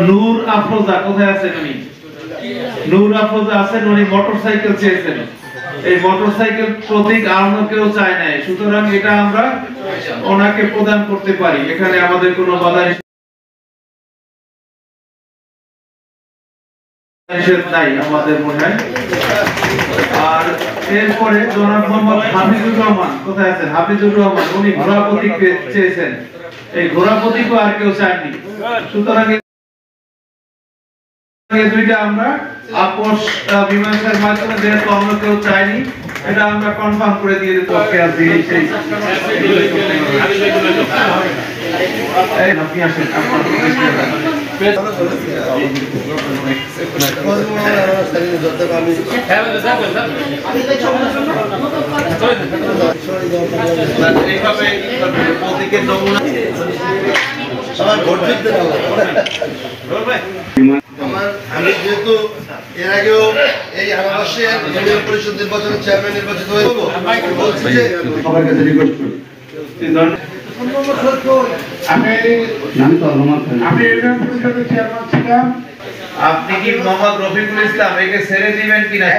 নূর আফরোজা কোথায় আছেন উনি? নূর আফরোজা আছেন, উনি মোটরসাইকেল চেয়েছেন। এই মোটরসাইকেল প্রতীক অন্য কেউ চায় না, সুতরাং এটা আমরা ওনাকে প্রদান করতে পারি, এখানে আমাদের কোনো বাধা নিষেধ নাই আমাদের মনে হয়। আর এরপরে জনাব মোহাম্মদ হাফিজুর রহমান কোথায় আছেন? হাফিজুর রহমান উনি ঘোড়া প্রতীক চেয়েছেন, এই ঘোড়া প্রতীকও আর কেউ চাননি, সুতরাং এই দুইটা আমরা আপোষ মীমাংসার মাধ্যমে যেহেতু অন্য কেউ চাইনি, এটা আমরা কনফার্ম করে দিয়ে দিতে পক্ষে আছি। আপনি আসেন, আমি যেহেতু এর আগেও এই আনারসে ইউনিয়ন পরিষদ নির্বাচনের চেয়ারম্যান নির্বাচিত হয়ে বলছি যে সবার কাছে রিকোয়েস্ট করি, আমি ইউনিয়ন পরিষদের চেয়ারম্যান ছিলাম। আপনি কি মোহাম্মদ রফিকুল ইসলাম একে ছেড়ে দিবেন কিনা?